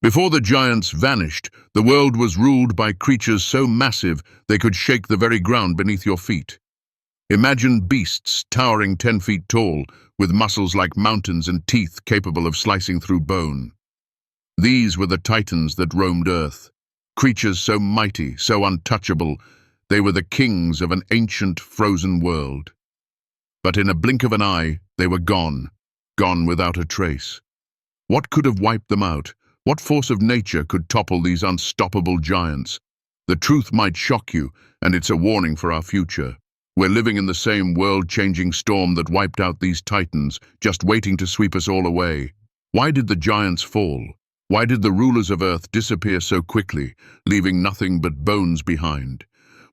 Before the giants vanished, the world was ruled by creatures so massive they could shake the very ground beneath your feet. Imagine beasts towering 10 feet tall, with muscles like mountains and teeth capable of slicing through bone. These were the titans that roamed Earth. Creatures so mighty, so untouchable, they were the kings of an ancient, frozen world. But in a blink of an eye, they were gone without a trace. What could have wiped them out? What force of nature could topple these unstoppable giants? The truth might shock you, and it's a warning for our future. We're living in the same world-changing storm that wiped out these titans, just waiting to sweep us all away. Why did the giants fall? Why did the rulers of Earth disappear so quickly, leaving nothing but bones behind?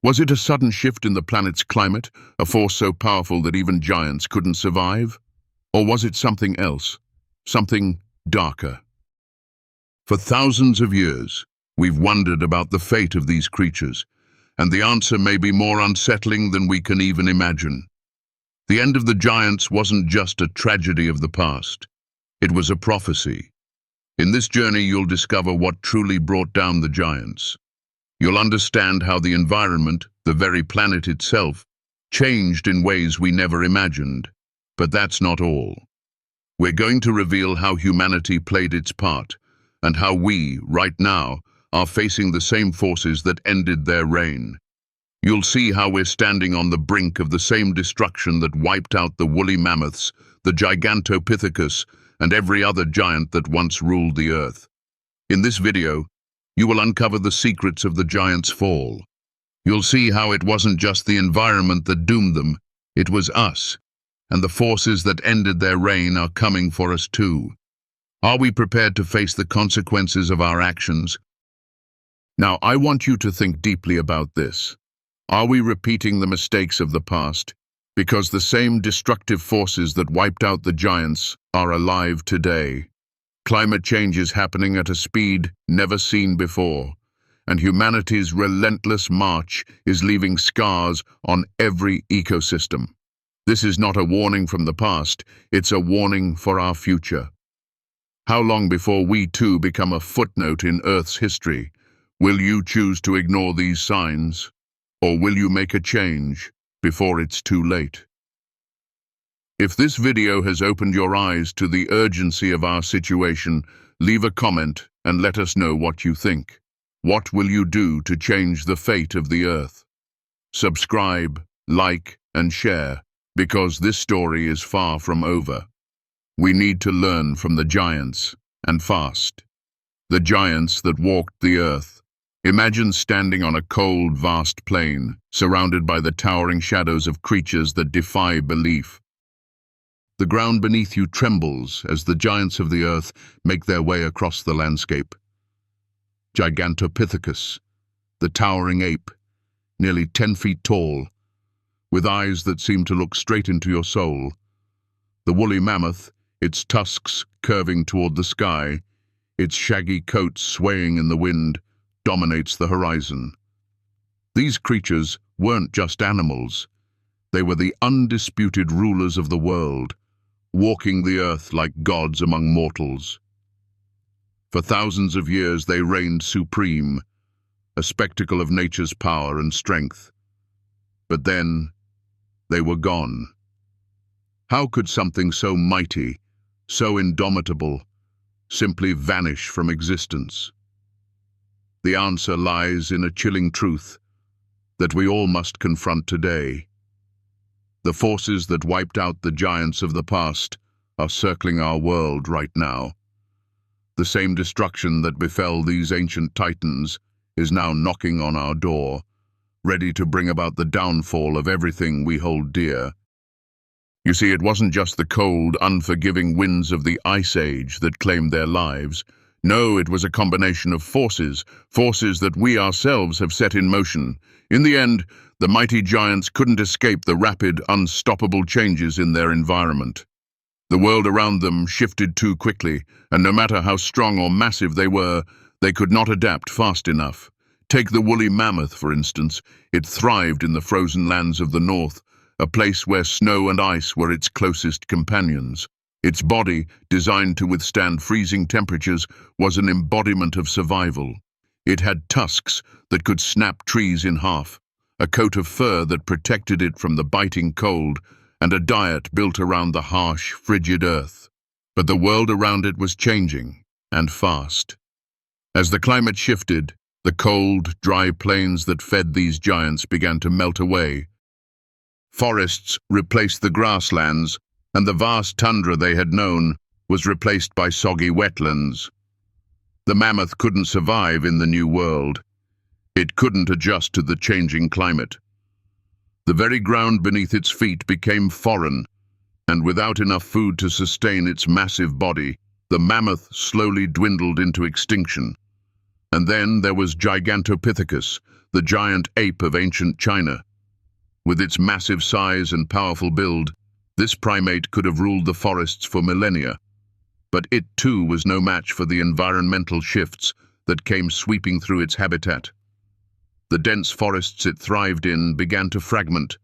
Was it a sudden shift in the planet's climate, a force so powerful that even giants couldn't survive? Or was it something else, something darker? For thousands of years, we've wondered about the fate of these creatures, and the answer may be more unsettling than we can even imagine. The end of the giants wasn't just a tragedy of the past. It was a prophecy. In this journey, you'll discover what truly brought down the giants. You'll understand how the environment, the very planet itself, changed in ways we never imagined. But that's not all. We're going to reveal how humanity played its part, and how we, right now, are facing the same forces that ended their reign. You'll see how we're standing on the brink of the same destruction that wiped out the woolly mammoths, the Gigantopithecus, and every other giant that once ruled the earth. In this video, you will uncover the secrets of the giants' fall. You'll see how it wasn't just the environment that doomed them, it was us, and the forces that ended their reign are coming for us too. Are we prepared to face the consequences of our actions? Now, I want you to think deeply about this. Are we repeating the mistakes of the past? Because the same destructive forces that wiped out the giants are alive today. Climate change is happening at a speed never seen before, and humanity's relentless march is leaving scars on every ecosystem. This is not a warning from the past, it's a warning for our future. How long before we too become a footnote in Earth's history? Will you choose to ignore these signs? Or will you make a change before it's too late? If this video has opened your eyes to the urgency of our situation, leave a comment and let us know what you think. What will you do to change the fate of the Earth? Subscribe, like, and share, because this story is far from over. We need to learn from the giants, and fast. The giants that walked the earth. Imagine standing on a cold, vast plain, surrounded by the towering shadows of creatures that defy belief. The ground beneath you trembles as the giants of the earth make their way across the landscape. Gigantopithecus, the towering ape, nearly 10 feet tall, with eyes that seem to look straight into your soul. The woolly mammoth, its tusks curving toward the sky, its shaggy coat swaying in the wind, dominates the horizon. These creatures weren't just animals. They were the undisputed rulers of the world, walking the earth like gods among mortals. For thousands of years they reigned supreme, a spectacle of nature's power and strength. But then, they were gone. How could something so mighty, so indomitable, simply vanish from existence? The answer lies in a chilling truth that we all must confront today. The forces that wiped out the giants of the past are circling our world right now. The same destruction that befell these ancient titans is now knocking on our door, ready to bring about the downfall of everything we hold dear. You see, it wasn't just the cold, unforgiving winds of the Ice Age that claimed their lives. No, it was a combination of forces that we ourselves have set in motion. In the end, the mighty giants couldn't escape the rapid, unstoppable changes in their environment. The world around them shifted too quickly, and no matter how strong or massive they were, they could not adapt fast enough. Take the woolly mammoth, for instance. It thrived in the frozen lands of the north, a place where snow and ice were its closest companions. Its body, designed to withstand freezing temperatures, was an embodiment of survival. It had tusks that could snap trees in half, a coat of fur that protected it from the biting cold, and a diet built around the harsh, frigid earth. But the world around it was changing, and fast. As the climate shifted, the cold, dry plains that fed these giants began to melt away. Forests replaced the grasslands, and the vast tundra they had known was replaced by soggy wetlands. The mammoth couldn't survive in the new world. It couldn't adjust to the changing climate. The very ground beneath its feet became foreign, and without enough food to sustain its massive body, the mammoth slowly dwindled into extinction. And then there was Gigantopithecus, the giant ape of ancient China. With its massive size and powerful build, this primate could have ruled the forests for millennia. But it too was no match for the environmental shifts that came sweeping through its habitat. The dense forests it thrived in began to fragment,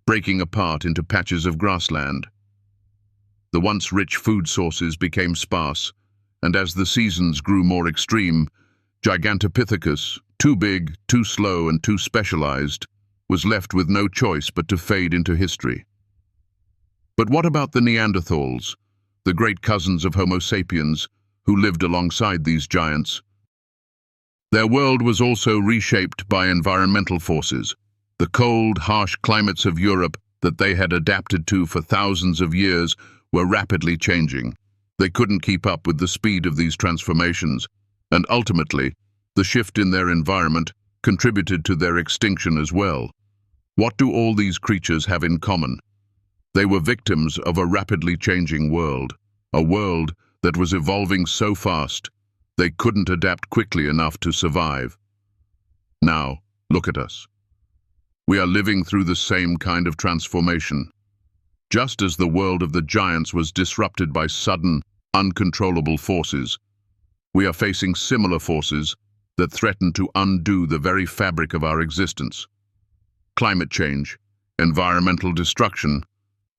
breaking apart into patches of grassland. The once rich food sources became sparse, and as the seasons grew more extreme, Gigantopithecus, too big, too slow, and too specialized, was left with no choice but to fade into history. But what about the Neanderthals, the great cousins of Homo sapiens, who lived alongside these giants? Their world was also reshaped by environmental forces. The cold, harsh climates of Europe that they had adapted to for thousands of years were rapidly changing. They couldn't keep up with the speed of these transformations, and ultimately, the shift in their environment contributed to their extinction as well. What do all these creatures have in common? They were victims of a rapidly changing world, a world that was evolving so fast they couldn't adapt quickly enough to survive. Now, look at us. We are living through the same kind of transformation. Just as the world of the giants was disrupted by sudden, uncontrollable forces, we are facing similar forces that threaten to undo the very fabric of our existence. Climate change, environmental destruction,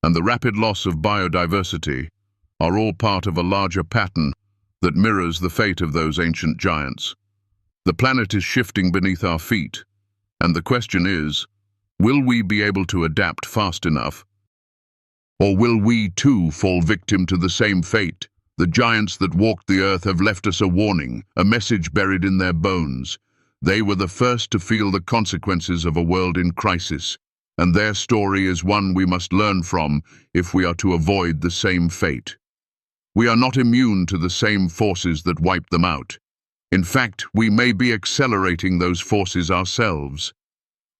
and the rapid loss of biodiversity are all part of a larger pattern that mirrors the fate of those ancient giants. The planet is shifting beneath our feet, and the question is, will we be able to adapt fast enough? Or will we too fall victim to the same fate? The giants that walked the earth have left us a warning, a message buried in their bones. They were the first to feel the consequences of a world in crisis, and their story is one we must learn from if we are to avoid the same fate. We are not immune to the same forces that wiped them out. In fact, we may be accelerating those forces ourselves.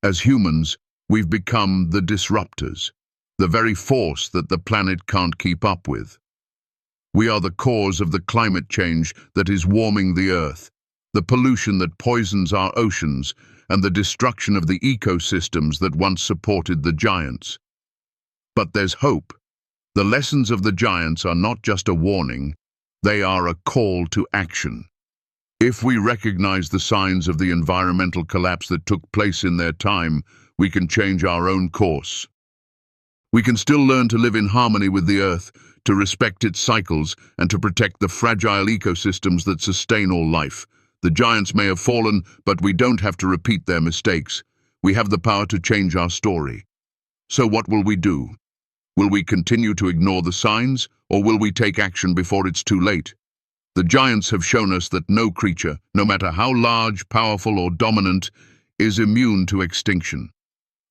As humans, we've become the disruptors, the very force that the planet can't keep up with. We are the cause of the climate change that is warming the earth, the pollution that poisons our oceans, and the destruction of the ecosystems that once supported the giants. But there's hope. The lessons of the giants are not just a warning, they are a call to action. If we recognize the signs of the environmental collapse that took place in their time, we can change our own course. We can still learn to live in harmony with the earth, to respect its cycles, and to protect the fragile ecosystems that sustain all life. The giants may have fallen, but we don't have to repeat their mistakes. We have the power to change our story. So what will we do? Will we continue to ignore the signs, or will we take action before it's too late? The giants have shown us that no creature, no matter how large, powerful, or dominant, is immune to extinction.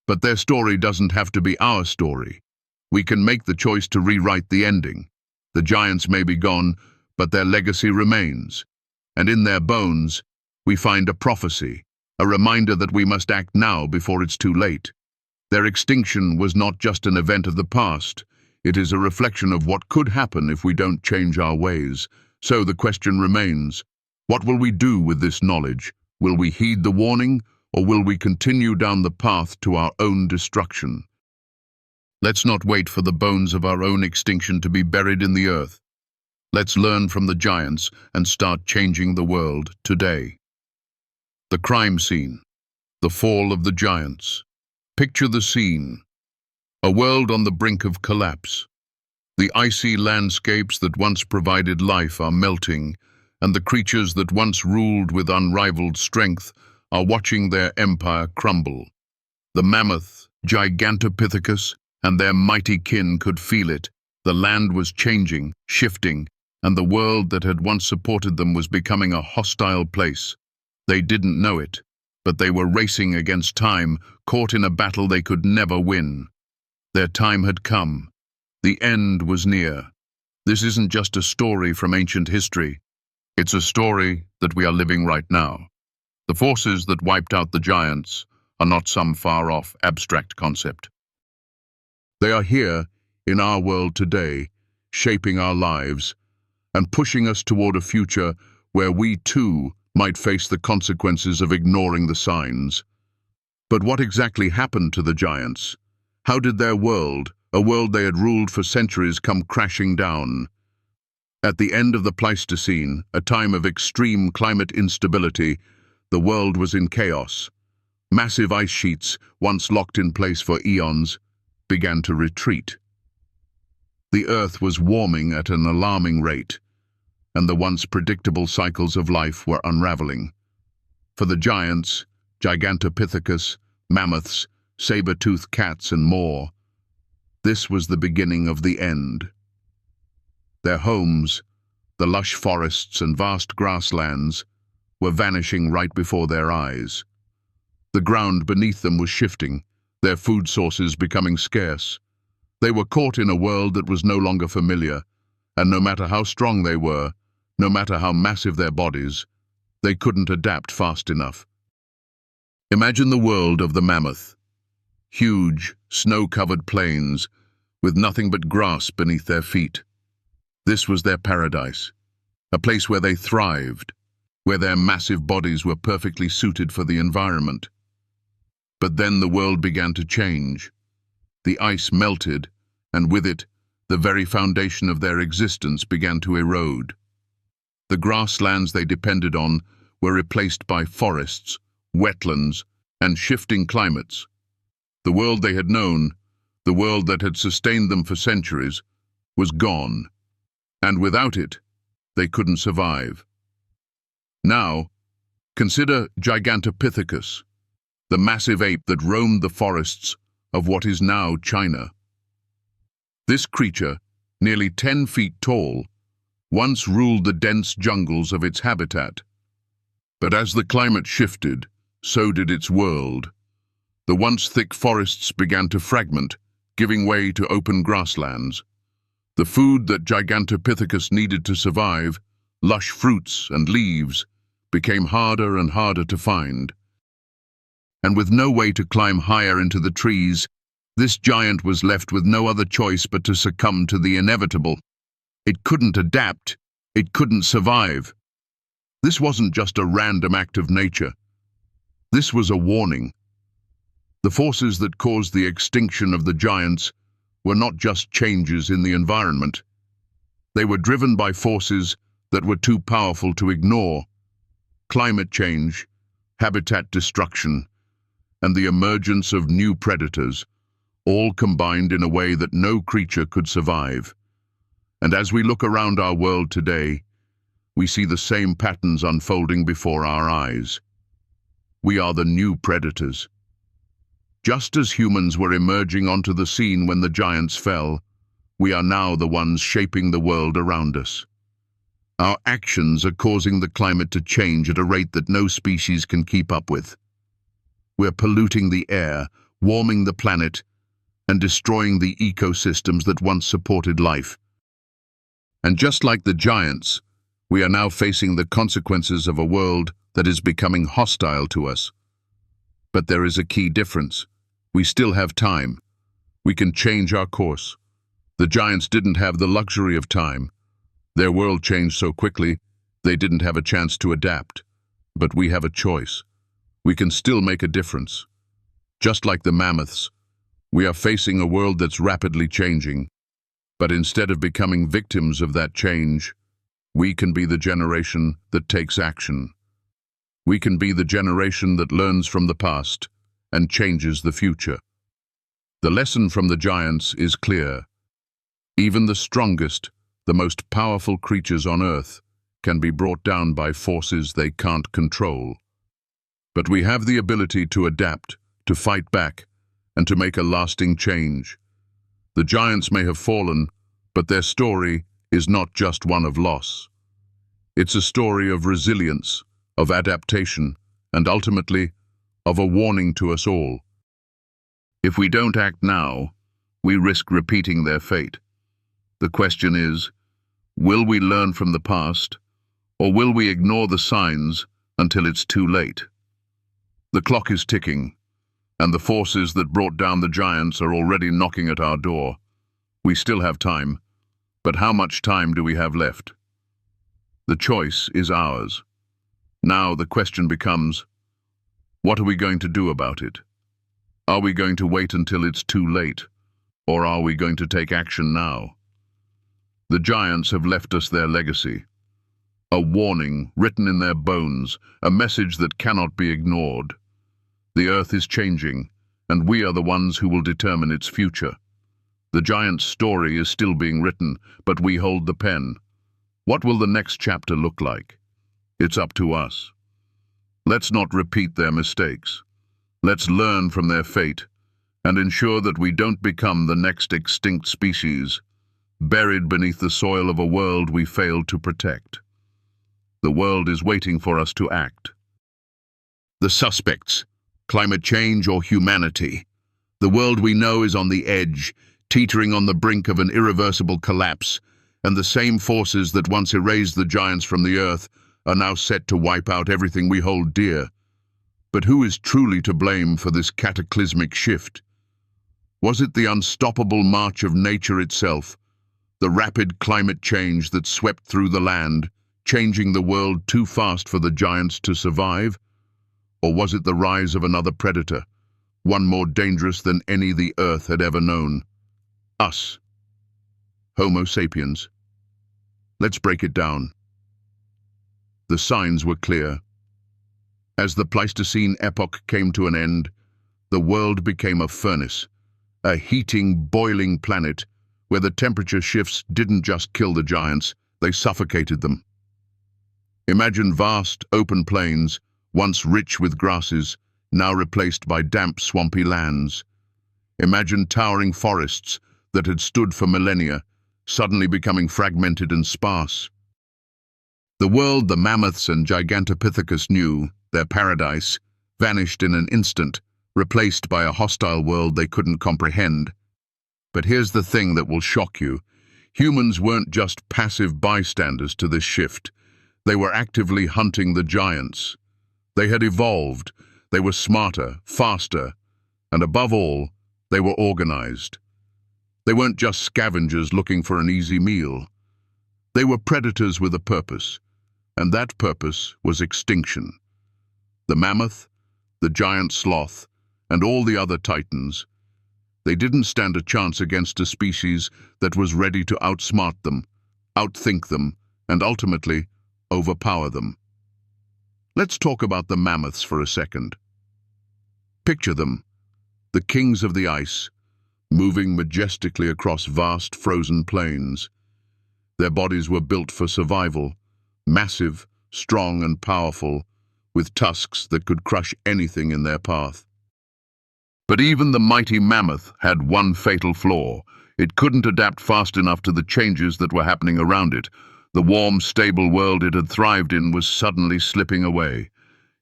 But their story doesn't have to be our story. We can make the choice to rewrite the ending. The giants may be gone, but their legacy remains. And in their bones, we find a prophecy, a reminder that we must act now before it's too late. Their extinction was not just an event of the past. It is a reflection of what could happen if we don't change our ways. So the question remains, what will we do with this knowledge? Will we heed the warning, or will we continue down the path to our own destruction? Let's not wait for the bones of our own extinction to be buried in the earth. Let's learn from the giants and start changing the world today. The crime scene. The fall of the giants. Picture the scene. A world on the brink of collapse. The icy landscapes that once provided life are melting, and the creatures that once ruled with unrivaled strength are watching their empire crumble. The mammoth, Gigantopithecus, and their mighty kin could feel it. The land was changing, shifting, and the world that had once supported them was becoming a hostile place. They didn't know it, but they were racing against time, caught in a battle they could never win. Their time had come. The end was near. This isn't just a story from ancient history. It's a story that we are living right now. The forces that wiped out the giants are not some far-off abstract concept. They are here in our world today, shaping our lives and pushing us toward a future where we too might face the consequences of ignoring the signs. But what exactly happened to the giants? How did their world, a world they had ruled for centuries, come crashing down? At the end of the Pleistocene, a time of extreme climate instability, the world was in chaos. Massive ice sheets, once locked in place for eons, began to retreat. The Earth was warming at an alarming rate, and the once predictable cycles of life were unraveling. For the giants, Gigantopithecus, mammoths, saber-toothed cats, and more, this was the beginning of the end. Their homes, the lush forests and vast grasslands, were vanishing right before their eyes. The ground beneath them was shifting, their food sources becoming scarce. They were caught in a world that was no longer familiar, and no matter how strong they were, no matter how massive their bodies, they couldn't adapt fast enough. Imagine the world of the mammoth. Huge, snow-covered plains, with nothing but grass beneath their feet. This was their paradise, a place where they thrived, where their massive bodies were perfectly suited for the environment. But then the world began to change. The ice melted, and with it, the very foundation of their existence began to erode. The grasslands they depended on were replaced by forests, wetlands, and shifting climates. The world they had known, the world that had sustained them for centuries, was gone, and without it, they couldn't survive. Now, consider Gigantopithecus, the massive ape that roamed the forests of what is now China. This creature, nearly 10 feet tall, once ruled the dense jungles of its habitat. But as the climate shifted, so did its world. The once thick forests began to fragment, giving way to open grasslands. The food that Gigantopithecus needed to survive, lush fruits and leaves, became harder and harder to find. And with no way to climb higher into the trees, this giant was left with no other choice but to succumb to the inevitable. It couldn't adapt. It couldn't survive. This wasn't just a random act of nature. This was a warning. The forces that caused the extinction of the giants were not just changes in the environment. They were driven by forces that were too powerful to ignore. Climate change, habitat destruction, and the emergence of new predators, all combined in a way that no creature could survive. And as we look around our world today, we see the same patterns unfolding before our eyes. We are the new predators. Just as humans were emerging onto the scene when the giants fell, we are now the ones shaping the world around us. Our actions are causing the climate to change at a rate that no species can keep up with. We're polluting the air, warming the planet, and destroying the ecosystems that once supported life. And just like the giants, we are now facing the consequences of a world that is becoming hostile to us. But there is a key difference. We still have time. We can change our course. The giants didn't have the luxury of time. Their world changed so quickly, they didn't have a chance to adapt. But we have a choice. We can still make a difference. Just like the mammoths, we are facing a world that's rapidly changing. But instead of becoming victims of that change, we can be the generation that takes action. We can be the generation that learns from the past and changes the future. The lesson from the giants is clear. Even the strongest, the most powerful creatures on Earth can be brought down by forces they can't control. But we have the ability to adapt, to fight back, and to make a lasting change. The giants may have fallen, but their story is not just one of loss. It's a story of resilience, of adaptation, and ultimately, of a warning to us all. If we don't act now, we risk repeating their fate. The question is, will we learn from the past, or will we ignore the signs until it's too late? The clock is ticking, and the forces that brought down the giants are already knocking at our door. We still have time, but how much time do we have left? The choice is ours. Now the question becomes, what are we going to do about it? Are we going to wait until it's too late, or are we going to take action now? The giants have left us their legacy. A warning written in their bones, a message that cannot be ignored. The Earth is changing, and we are the ones who will determine its future. The giant's story is still being written, but we hold the pen. What will the next chapter look like? It's up to us. Let's not repeat their mistakes. Let's learn from their fate and ensure that we don't become the next extinct species, buried beneath the soil of a world we failed to protect. The world is waiting for us to act. The suspects, climate change or humanity. The world we know is on the edge, teetering on the brink of an irreversible collapse, and the same forces that once erased the giants from the earth are now set to wipe out everything we hold dear. But who is truly to blame for this cataclysmic shift? Was it the unstoppable march of nature itself, the rapid climate change that swept through the land, changing the world too fast for the giants to survive? Or was it the rise of another predator, one more dangerous than any the earth had ever known? Us. Homo sapiens. Let's break it down. The signs were clear. As the Pleistocene epoch came to an end, the world became a furnace, a heating, boiling planet where the temperature shifts didn't just kill the giants, they suffocated them. Imagine vast, open plains, once rich with grasses, now replaced by damp, swampy lands. Imagine towering forests that had stood for millennia, suddenly becoming fragmented and sparse. The world the mammoths and Gigantopithecus knew, their paradise, vanished in an instant, replaced by a hostile world they couldn't comprehend. But here's the thing that will shock you. Humans weren't just passive bystanders to this shift. They were actively hunting the giants. They had evolved. They were smarter, faster, and above all, they were organized. They weren't just scavengers looking for an easy meal. They were predators with a purpose, and that purpose was extinction. The mammoth, the giant sloth, and all the other titans, they didn't stand a chance against a species that was ready to outsmart them, outthink them, and ultimately overpower them. Let's talk about the mammoths for a second. Picture them, the kings of the ice, moving majestically across vast frozen plains. Their bodies were built for survival, massive, strong and powerful, with tusks that could crush anything in their path. But even the mighty mammoth had one fatal flaw. It couldn't adapt fast enough to the changes that were happening around it. The warm, stable world it had thrived in was suddenly slipping away.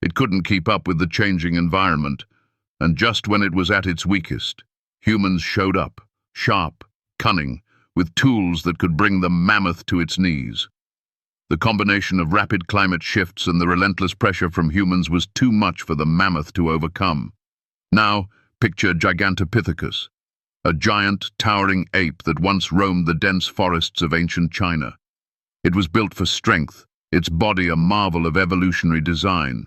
It couldn't keep up with the changing environment, and just when it was at its weakest, humans showed up, sharp, cunning, with tools that could bring the mammoth to its knees. The combination of rapid climate shifts and the relentless pressure from humans was too much for the mammoth to overcome. Now, picture Gigantopithecus, a giant, towering ape that once roamed the dense forests of ancient China. It was built for strength, its body a marvel of evolutionary design.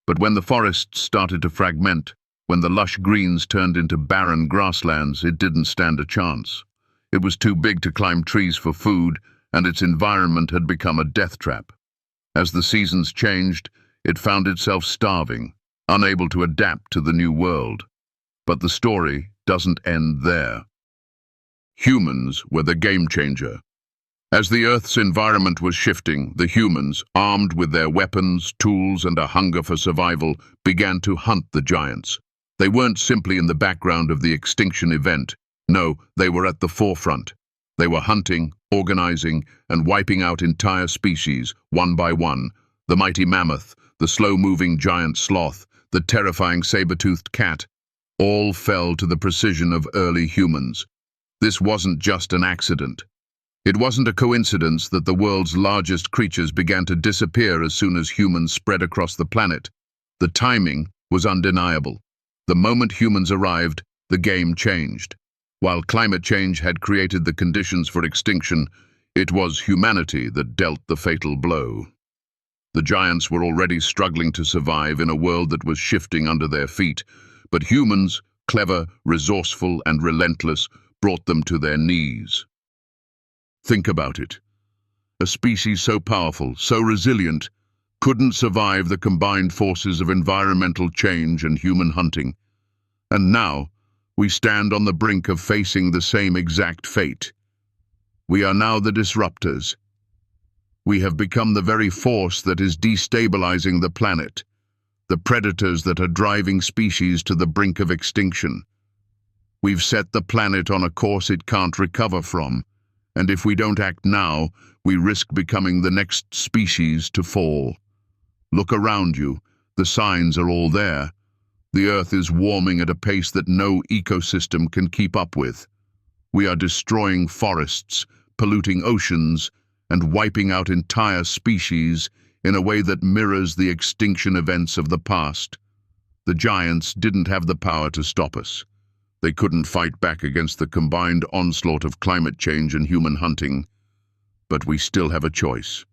But when the forests started to fragment, when the lush greens turned into barren grasslands, it didn't stand a chance. It was too big to climb trees for food, and its environment had become a death trap. As the seasons changed, it found itself starving, unable to adapt to the new world. But the story doesn't end there. Humans were the game changer. As the Earth's environment was shifting, the humans, armed with their weapons, tools, and a hunger for survival, began to hunt the giants. They weren't simply in the background of the extinction event. No, they were at the forefront. They were hunting, organizing, and wiping out entire species, one by one. The mighty mammoth, the slow-moving giant sloth, the terrifying saber-toothed cat, all fell to the precision of early humans. This wasn't just an accident. It wasn't a coincidence that the world's largest creatures began to disappear as soon as humans spread across the planet. The timing was undeniable. The moment humans arrived, the game changed. While climate change had created the conditions for extinction, it was humanity that dealt the fatal blow. The giants were already struggling to survive in a world that was shifting under their feet, but humans, clever, resourceful, and relentless, brought them to their knees. Think about it. A species so powerful, so resilient, couldn't survive the combined forces of environmental change and human hunting. And now, we stand on the brink of facing the same exact fate. We are now the disruptors. We have become the very force that is destabilizing the planet, the predators that are driving species to the brink of extinction. We've set the planet on a course it can't recover from, and if we don't act now, we risk becoming the next species to fall. Look around you. The signs are all there. The Earth is warming at a pace that no ecosystem can keep up with. We are destroying forests, polluting oceans, and wiping out entire species in a way that mirrors the extinction events of the past. The giants didn't have the power to stop us. They couldn't fight back against the combined onslaught of climate change and human hunting. But we still have a choice.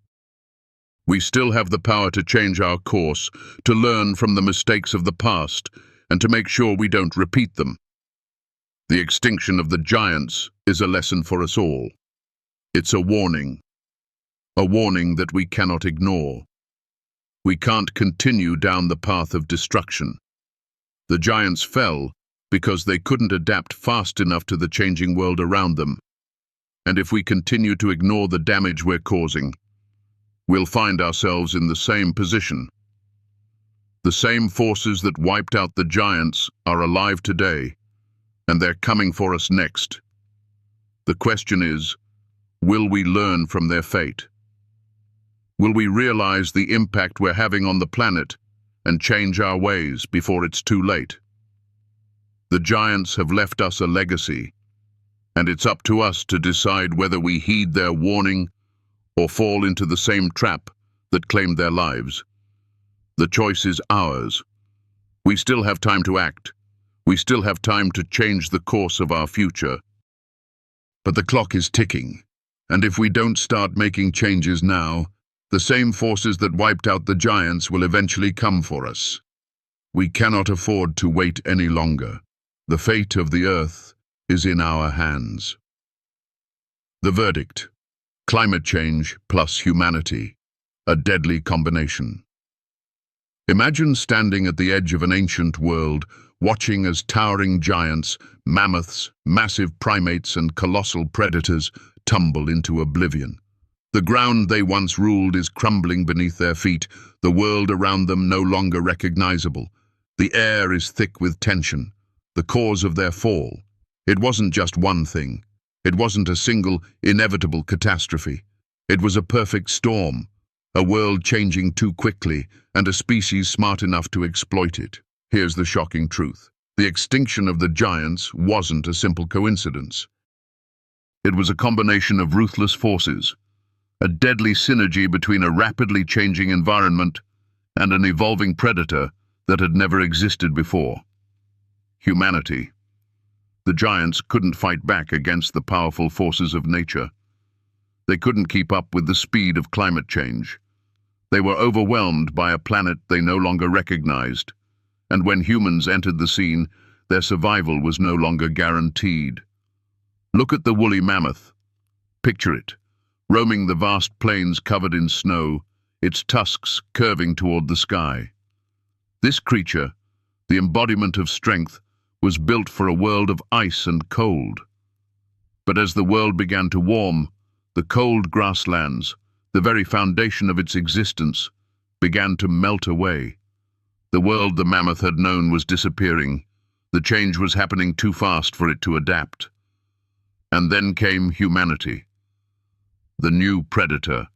We still have the power to change our course, to learn from the mistakes of the past, and to make sure we don't repeat them. The extinction of the giants is a lesson for us all. It's a warning that we cannot ignore. We can't continue down the path of destruction. The giants fell because they couldn't adapt fast enough to the changing world around them. And if we continue to ignore the damage we're causing, we'll find ourselves in the same position. The same forces that wiped out the giants are alive today, and they're coming for us next. The question is, will we learn from their fate? Will we realize the impact we're having on the planet and change our ways before it's too late? The giants have left us a legacy, and it's up to us to decide whether we heed their warning or fall into the same trap that claimed their lives. The choice is ours. We still have time to act. We still have time to change the course of our future. But the clock is ticking, and if we don't start making changes now, the same forces that wiped out the giants will eventually come for us. We cannot afford to wait any longer. The fate of the Earth is in our hands. The verdict: climate change plus humanity, a deadly combination. Imagine standing at the edge of an ancient world, watching as towering giants, mammoths, massive primates, and colossal predators tumble into oblivion. The ground they once ruled is crumbling beneath their feet, the world around them no longer recognizable. The air is thick with tension. The cause of their fall. It wasn't just one thing. It wasn't a single, inevitable catastrophe. It was a perfect storm, a world changing too quickly, and a species smart enough to exploit it. Here's the shocking truth. The extinction of the giants wasn't a simple coincidence. It was a combination of ruthless forces, a deadly synergy between a rapidly changing environment and an evolving predator that had never existed before. Humanity. The giants couldn't fight back against the powerful forces of nature. They couldn't keep up with the speed of climate change. They were overwhelmed by a planet they no longer recognized, and when humans entered the scene, their survival was no longer guaranteed. Look at the woolly mammoth. Picture it, roaming the vast plains covered in snow, its tusks curving toward the sky. This creature, the embodiment of strength, was built for a world of ice and cold. But as the world began to warm, the cold grasslands, the very foundation of its existence, began to melt away. The world the mammoth had known was disappearing. The change was happening too fast for it to adapt. And then came humanity, the new predator.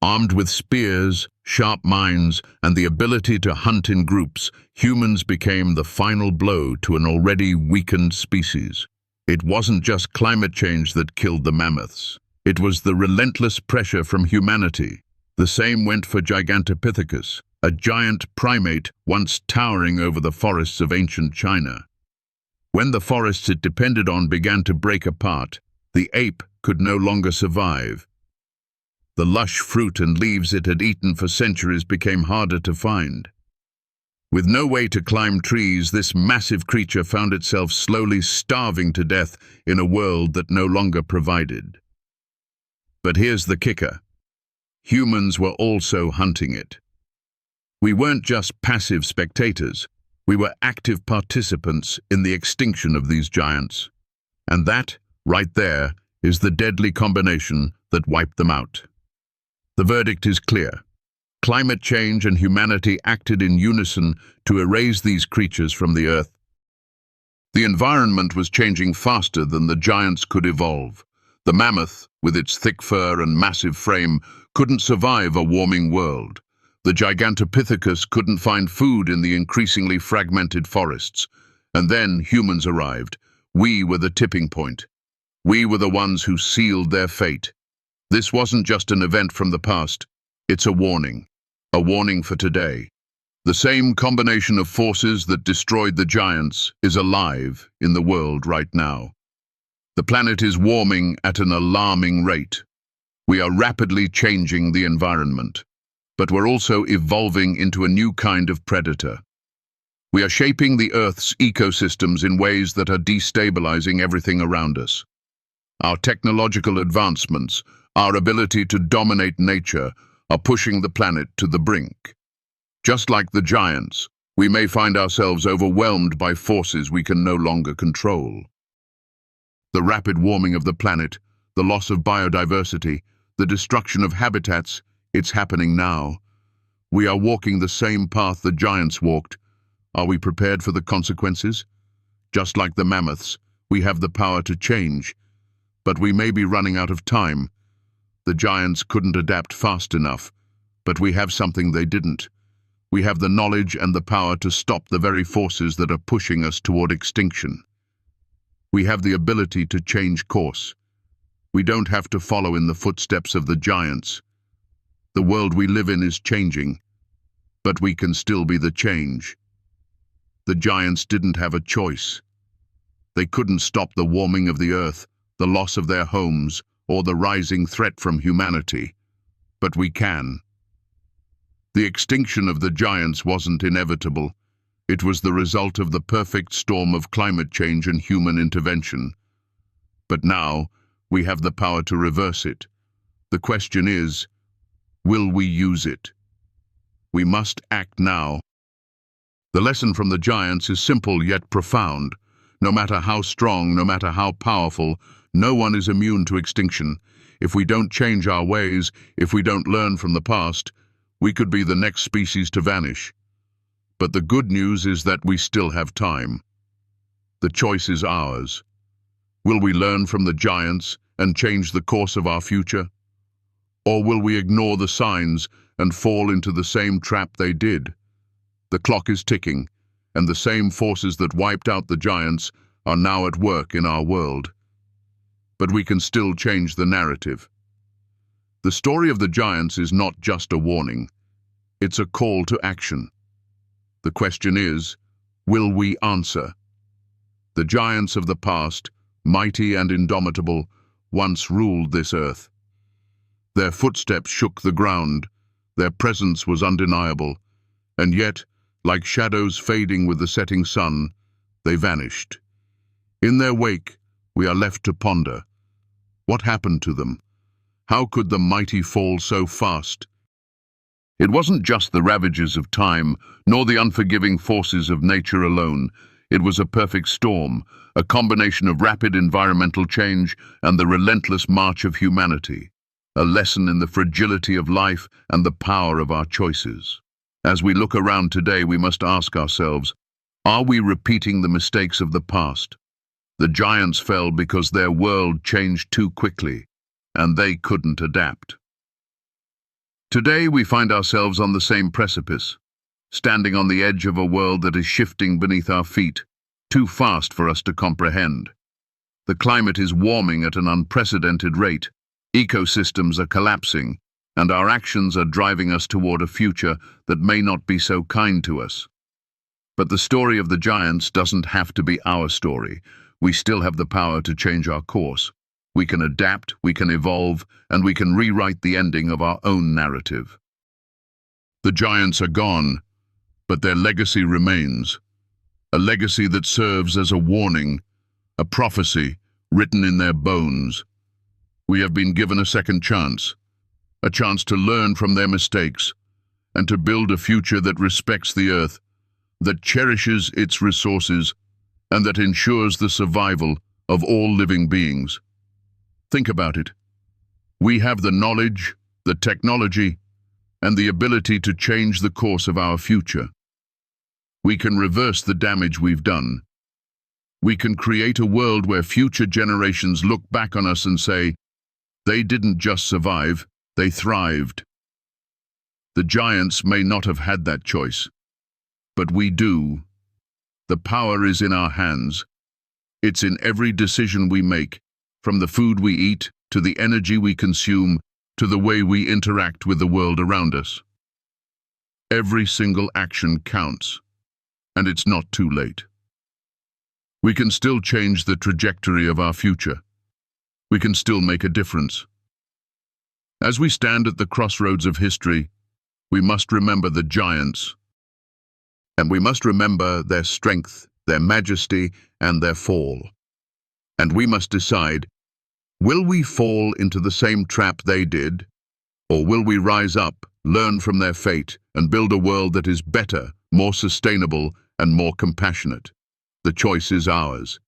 Armed with spears, sharp minds, and the ability to hunt in groups, humans became the final blow to an already weakened species. It wasn't just climate change that killed the mammoths. It was the relentless pressure from humanity. The same went for Gigantopithecus, a giant primate once towering over the forests of ancient China. When the forests it depended on began to break apart, the ape could no longer survive. The lush fruit and leaves it had eaten for centuries became harder to find. With no way to climb trees, this massive creature found itself slowly starving to death in a world that no longer provided. But here's the kicker. Humans were also hunting it. We weren't just passive spectators. We were active participants in the extinction of these giants. And that, right there, is the deadly combination that wiped them out. The verdict is clear. Climate change and humanity acted in unison to erase these creatures from the earth. The environment was changing faster than the giants could evolve. The mammoth, with its thick fur and massive frame, couldn't survive a warming world. The Gigantopithecus couldn't find food in the increasingly fragmented forests. And then humans arrived. We were the tipping point. We were the ones who sealed their fate. This wasn't just an event from the past. It's a warning for today. The same combination of forces that destroyed the giants is alive in the world right now. The planet is warming at an alarming rate. We are rapidly changing the environment, but we're also evolving into a new kind of predator. We are shaping the Earth's ecosystems in ways that are destabilizing everything around us. Our technological advancements, our ability to dominate nature, are pushing the planet to the brink. Just like the giants, we may find ourselves overwhelmed by forces we can no longer control. The rapid warming of the planet, the loss of biodiversity, the destruction of habitats, it's happening now. We are walking the same path the giants walked. Are we prepared for the consequences? Just like the mammoths, we have the power to change, but we may be running out of time. The giants couldn't adapt fast enough, but we have something they didn't. We have the knowledge and the power to stop the very forces that are pushing us toward extinction. We have the ability to change course. We don't have to follow in the footsteps of the giants. The world we live in is changing, but we can still be the change. The giants didn't have a choice. They couldn't stop the warming of the earth, the loss of their homes, or the rising threat from humanity. But we can. The extinction of the giants wasn't inevitable. It was the result of the perfect storm of climate change and human intervention. But now, we have the power to reverse it. The question is, will we use it? We must act now. The lesson from the giants is simple yet profound. No matter how strong, no matter how powerful, no one is immune to extinction. If we don't change our ways, if we don't learn from the past, we could be the next species to vanish. But the good news is that we still have time. The choice is ours. Will we learn from the giants and change the course of our future? Or will we ignore the signs and fall into the same trap they did? The clock is ticking, and the same forces that wiped out the giants are now at work in our world. But we can still change the narrative. The story of the giants is not just a warning. It's a call to action. The question is, will we answer? The giants of the past, mighty and indomitable, once ruled this earth. Their footsteps shook the ground, their presence was undeniable, and yet, like shadows fading with the setting sun, they vanished. In their wake, we are left to ponder. What happened to them? How could the mighty fall so fast? It wasn't just the ravages of time, nor the unforgiving forces of nature alone. It was a perfect storm, a combination of rapid environmental change and the relentless march of humanity, a lesson in the fragility of life and the power of our choices. As we look around today, we must ask ourselves, are we repeating the mistakes of the past? The giants fell because their world changed too quickly, and they couldn't adapt. Today we find ourselves on the same precipice, standing on the edge of a world that is shifting beneath our feet, too fast for us to comprehend. The climate is warming at an unprecedented rate, ecosystems are collapsing, and our actions are driving us toward a future that may not be so kind to us. But the story of the giants doesn't have to be our story. We still have the power to change our course. We can adapt, we can evolve, and we can rewrite the ending of our own narrative. The giants are gone, but their legacy remains. A legacy that serves as a warning, a prophecy written in their bones. We have been given a second chance, a chance to learn from their mistakes, and to build a future that respects the earth, that cherishes its resources, and that ensures the survival of all living beings. Think about it. We have the knowledge, the technology, and the ability to change the course of our future. We can reverse the damage we've done. We can create a world where future generations look back on us and say, they didn't just survive, they thrived. The giants may not have had that choice, but we do. The power is in our hands. It's in every decision we make, from the food we eat, to the energy we consume, to the way we interact with the world around us. Every single action counts, and it's not too late. We can still change the trajectory of our future. We can still make a difference. As we stand at the crossroads of history, we must remember the giants, and we must remember their strength, their majesty, and their fall. And we must decide, will we fall into the same trap they did? Or will we rise up, learn from their fate, and build a world that is better, more sustainable, and more compassionate? The choice is ours.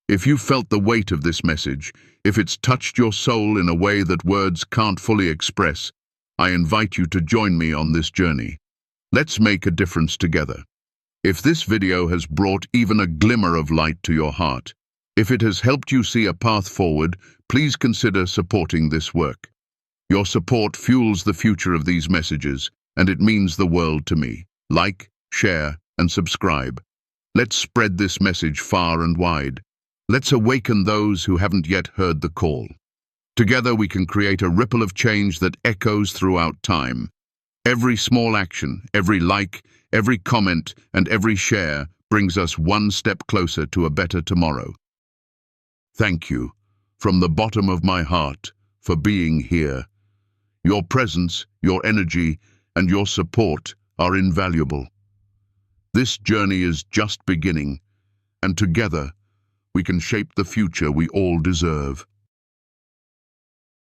If you felt the weight of this message, if it's touched your soul in a way that words can't fully express, I invite you to join me on this journey. Let's make a difference together. If this video has brought even a glimmer of light to your heart, if it has helped you see a path forward, please consider supporting this work. Your support fuels the future of these messages, and it means the world to me. Like, share, and subscribe. Let's spread this message far and wide. Let's awaken those who haven't yet heard the call. Together we can create a ripple of change that echoes throughout time. Every small action, every like, every comment, and every share brings us one step closer to a better tomorrow. Thank you, from the bottom of my heart, for being here. Your presence, your energy, and your support are invaluable. This journey is just beginning, and together we can shape the future we all deserve.